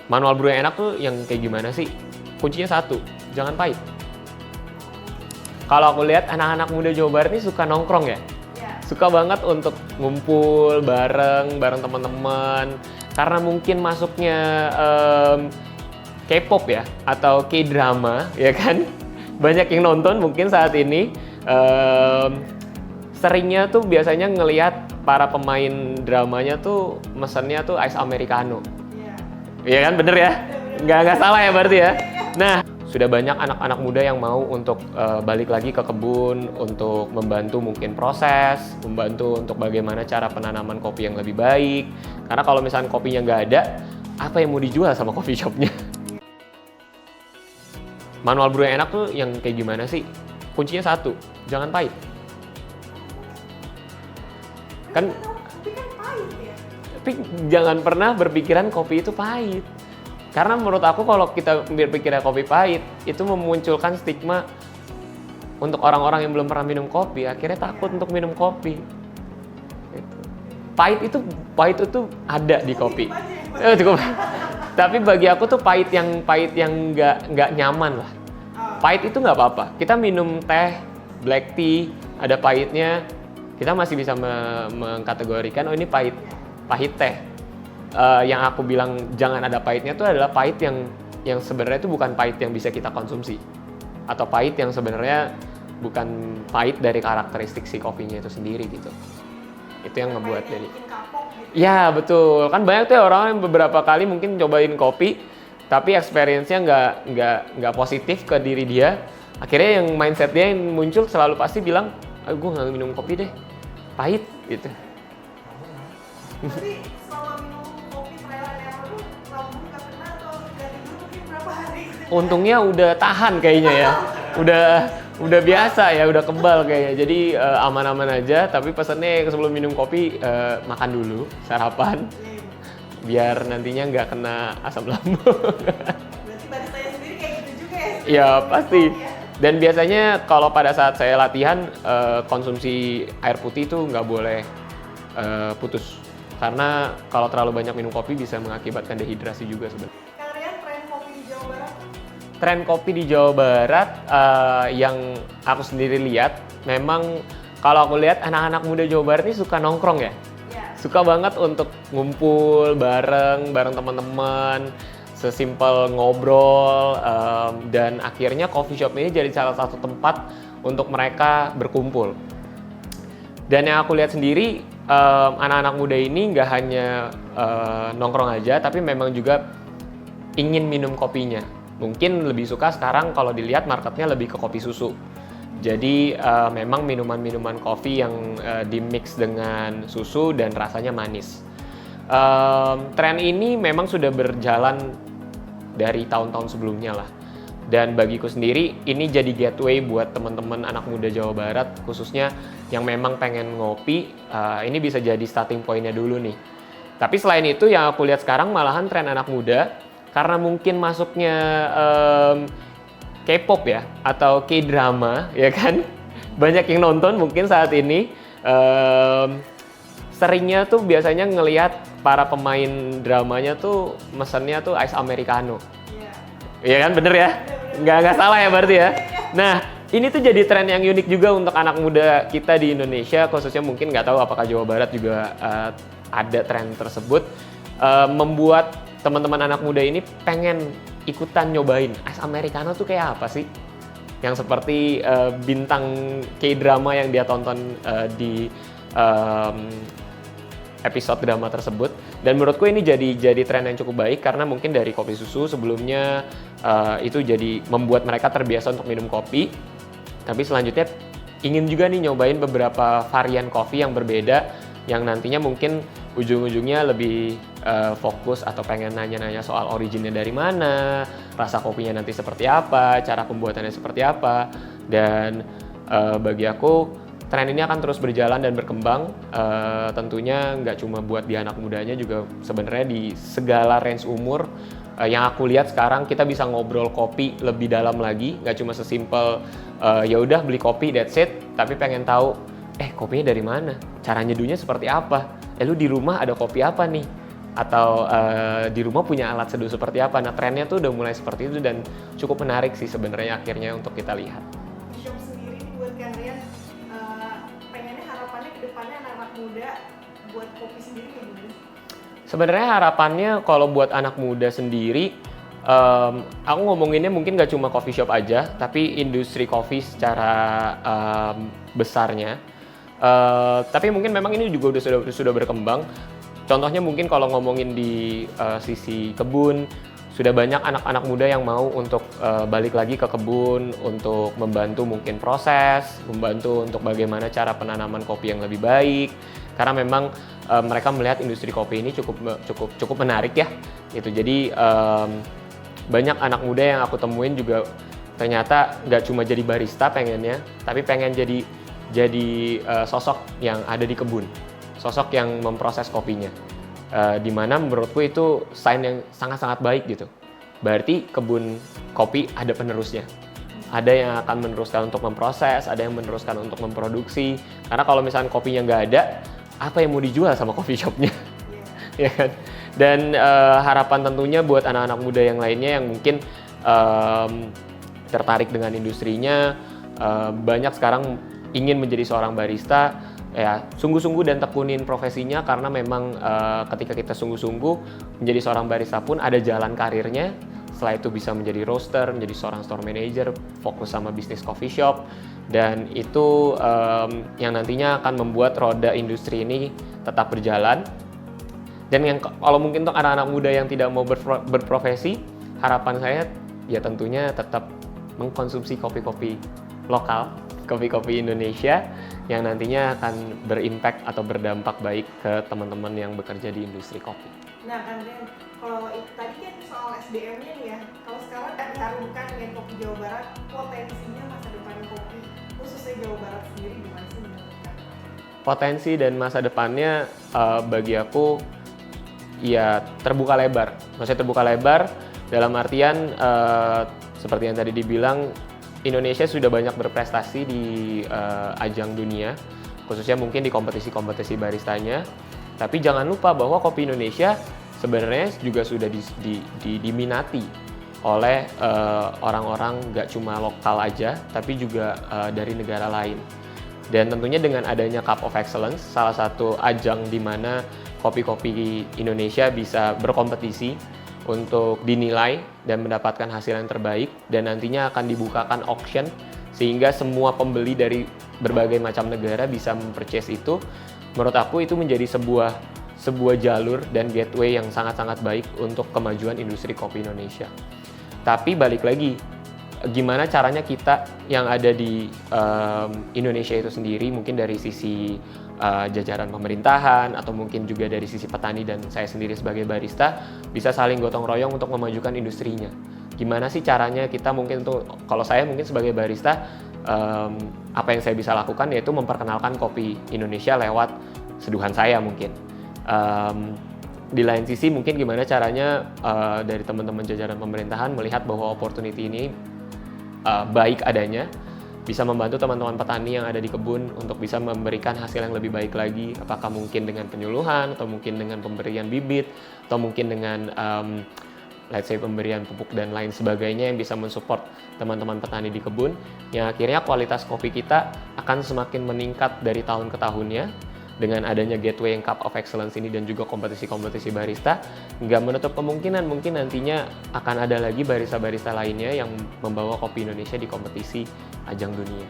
Manual brew yang enak tuh yang kayak gimana sih? Kuncinya satu, jangan pahit. Kalau aku lihat anak-anak muda Jawa Barat ini suka nongkrong ya. Suka banget untuk ngumpul bareng teman-teman. Karena mungkin masuknya K-pop ya, atau K-drama, ya kan? Banyak yang nonton mungkin saat ini. Seringnya tuh biasanya ngelihat para pemain dramanya tuh mesennya tuh ice americano. Iya kan, bener ya? Nggak salah ya berarti ya? Nah, sudah banyak anak-anak muda yang mau untuk balik lagi ke kebun, untuk membantu mungkin proses, membantu untuk bagaimana cara penanaman kopi yang lebih baik. Karena kalau misalnya kopinya nggak ada, apa yang mau dijual sama coffee shopnya? Manual brew yang enak tuh yang kayak gimana sih? Kuncinya satu, jangan pahit. Kan pahit ya? Tapi jangan pernah berpikiran kopi itu pahit. Karena menurut aku kalau kita berpikirnya kopi pahit, itu memunculkan stigma untuk orang-orang yang belum pernah minum kopi, akhirnya takut untuk minum kopi. Gitu. Pahit itu ada di kopi. Cukup. Tapi bagi aku tuh pahit yang nggak nyaman lah. Pahit itu nggak apa-apa. Kita minum teh, black tea, ada pahitnya, kita masih bisa mengkategorikan, oh ini pahit teh. Yang aku bilang jangan ada pahitnya itu adalah pahit yang sebenarnya itu bukan pahit yang bisa kita konsumsi, atau pahit yang sebenarnya bukan pahit dari karakteristik si kopinya itu sendiri gitu. Itu yang ngebuat jadi. Ya betul, kan banyak tuh orang yang beberapa kali mungkin cobain kopi, tapi experience-nya nggak positif ke diri dia. Akhirnya yang mindset dia yang muncul selalu pasti bilang, gue nggak minum kopi deh, pahit gitu. Jadi selama minum kopi perairan yang lalu, lambung nggak kena atau dari dulu mungkin berapa hari? Untungnya udah tahan kayaknya ya, udah biasa ya, udah kebal kayaknya. Jadi aman-aman aja. Tapi pesannya sebelum minum kopi makan dulu, sarapan, biar nantinya nggak kena asam lambung. Berarti baristanya sendiri kayak gitu juga ya? Ya pasti. Dan biasanya kalau pada saat saya latihan konsumsi air putih itu nggak boleh putus. Karena kalau terlalu banyak minum kopi bisa mengakibatkan dehidrasi juga sebenarnya. Kang Rian, tren kopi di Jawa Barat? Tren kopi di Jawa Barat yang aku sendiri lihat, memang kalau aku lihat anak-anak muda Jawa Barat ini suka nongkrong ya. Suka banget untuk ngumpul bareng teman-teman, sesimpel ngobrol, dan akhirnya coffee shop ini jadi salah satu tempat untuk mereka berkumpul. Dan yang aku lihat sendiri, anak-anak muda ini nggak hanya nongkrong aja, tapi memang juga ingin minum kopinya. Mungkin lebih suka sekarang kalau dilihat marketnya lebih ke kopi susu. Jadi memang minuman-minuman kopi yang dimix dengan susu dan rasanya manis. Tren ini memang sudah berjalan dari tahun-tahun sebelumnya lah. Dan bagiku sendiri ini jadi gateway buat teman-teman anak muda Jawa Barat, khususnya yang memang pengen ngopi, ini bisa jadi starting point-nya dulu nih. Tapi selain itu yang aku lihat sekarang malahan tren anak muda, karena mungkin masuknya K-pop ya, atau K-drama, ya kan? Banyak yang nonton mungkin saat ini. Seringnya tuh biasanya ngelihat para pemain dramanya tuh mesennya tuh ice americano. Iya kan, bener ya? Nggak salah ya berarti ya? Nah, ini tuh jadi tren yang unik juga untuk anak muda kita di Indonesia, khususnya mungkin nggak tahu apakah Jawa Barat juga ada tren tersebut, membuat teman-teman anak muda ini pengen ikutan nyobain ice americano tuh kayak apa sih? Yang seperti bintang K-drama yang dia tonton di episode drama tersebut. Dan menurutku ini jadi tren yang cukup baik, karena mungkin dari kopi susu sebelumnya itu jadi membuat mereka terbiasa untuk minum kopi, tapi selanjutnya ingin juga nih nyobain beberapa varian kopi yang berbeda, yang nantinya mungkin ujung-ujungnya lebih fokus atau pengen nanya-nanya soal originnya dari mana, rasa kopinya nanti seperti apa, cara pembuatannya seperti apa. Dan bagi aku tren ini akan terus berjalan dan berkembang, tentunya nggak cuma buat di anak mudanya, juga sebenarnya di segala range umur. Yang aku lihat sekarang kita bisa ngobrol kopi lebih dalam lagi, nggak cuma sesimpel ya udah beli kopi that's it, tapi pengen tahu kopinya dari mana, cara nyeduhnya seperti apa, lu di rumah ada kopi apa nih, atau di rumah punya alat seduh seperti apa. Nah, trennya tuh udah mulai seperti itu dan cukup menarik sih sebenarnya akhirnya untuk kita lihat. Coffee shop sendiri nih buat kalian, pengennya harapannya ke depannya anak-anak muda buat kopi sendiri kayak gimana? Sebenarnya harapannya kalau buat anak muda sendiri, aku ngomonginnya mungkin gak cuma coffee shop aja, tapi industri kopi secara besarnya. Tapi mungkin memang ini juga sudah berkembang. Contohnya mungkin kalau ngomongin di sisi kebun, sudah banyak anak-anak muda yang mau untuk balik lagi ke kebun untuk membantu mungkin proses, membantu untuk bagaimana cara penanaman kopi yang lebih baik. Karena memang mereka melihat industri kopi ini cukup menarik ya. Gitu. Jadi banyak anak muda yang aku temuin juga ternyata nggak cuma jadi barista pengennya, tapi pengen jadi sosok yang ada di kebun, sosok yang memproses kopinya. Dimana menurutku itu sign yang sangat-sangat baik gitu. Berarti kebun kopi ada penerusnya. Ada yang akan meneruskan untuk memproses, ada yang meneruskan untuk memproduksi. Karena kalau misalnya kopinya nggak ada, apa yang mau dijual sama coffee shopnya? Ya kan? Dan harapan tentunya buat anak-anak muda yang lainnya yang mungkin tertarik dengan industrinya, banyak sekarang ingin menjadi seorang barista, ya sungguh-sungguh dan tekunin profesinya karena memang ketika kita sungguh-sungguh menjadi seorang barista pun ada jalan karirnya. Setelah itu bisa menjadi roaster, menjadi seorang store manager, fokus sama bisnis coffee shop, dan itu yang nantinya akan membuat roda industri ini tetap berjalan. Dan yang kalau mungkin untuk anak-anak muda yang tidak mau berprofesi, harapan saya ya tentunya tetap mengkonsumsi kopi-kopi lokal, kopi-kopi Indonesia yang nantinya akan berimpact atau berdampak baik ke teman-teman yang bekerja di industri kopi. Nah kan Den, kalau tadi kan soal SDM-nya nih ya, kalau sekarang kan diharumkan dengan kopi Jawa Barat, potensinya masa depan kopi khususnya Jawa Barat sendiri gimana sih menurut Kak? Potensi dan masa depannya bagi aku ya terbuka lebar. Maksudnya terbuka lebar dalam artian seperti yang tadi dibilang, Indonesia sudah banyak berprestasi di ajang dunia, khususnya mungkin di kompetisi-kompetisi baristanya. Tapi jangan lupa bahwa kopi Indonesia sebenarnya juga sudah diminati oleh orang-orang nggak cuma lokal aja, tapi juga dari negara lain. Dan tentunya dengan adanya Cup of Excellence, salah satu ajang di mana kopi-kopi Indonesia bisa berkompetisi untuk dinilai dan mendapatkan hasil yang terbaik, dan nantinya akan dibukakan auction sehingga semua pembeli dari berbagai macam negara bisa mempurchase itu. Menurut aku itu menjadi sebuah jalur dan gateway yang sangat-sangat baik untuk kemajuan industri kopi Indonesia. Tapi balik lagi, gimana caranya kita yang ada di Indonesia itu sendiri, mungkin dari sisi jajaran pemerintahan atau mungkin juga dari sisi petani dan saya sendiri sebagai barista bisa saling gotong royong untuk memajukan industrinya. Gimana sih caranya kita mungkin tuh, kalau saya mungkin sebagai barista, apa yang saya bisa lakukan yaitu memperkenalkan kopi Indonesia lewat seduhan saya mungkin. Di lain sisi mungkin gimana caranya dari teman-teman jajaran pemerintahan melihat bahwa opportunity ini baik adanya, bisa membantu teman-teman petani yang ada di kebun untuk bisa memberikan hasil yang lebih baik lagi, apakah mungkin dengan penyuluhan, atau mungkin dengan pemberian bibit, atau mungkin dengan let's say pemberian pupuk dan lain sebagainya yang bisa mensupport teman-teman petani di kebun, yang akhirnya kualitas kopi kita akan semakin meningkat dari tahun ke tahunnya. Dengan adanya gateway yang Cup of Excellence ini dan juga kompetisi-kompetisi barista, nggak menutup kemungkinan mungkin nantinya akan ada lagi barista-barista lainnya yang membawa kopi Indonesia di kompetisi ajang dunia.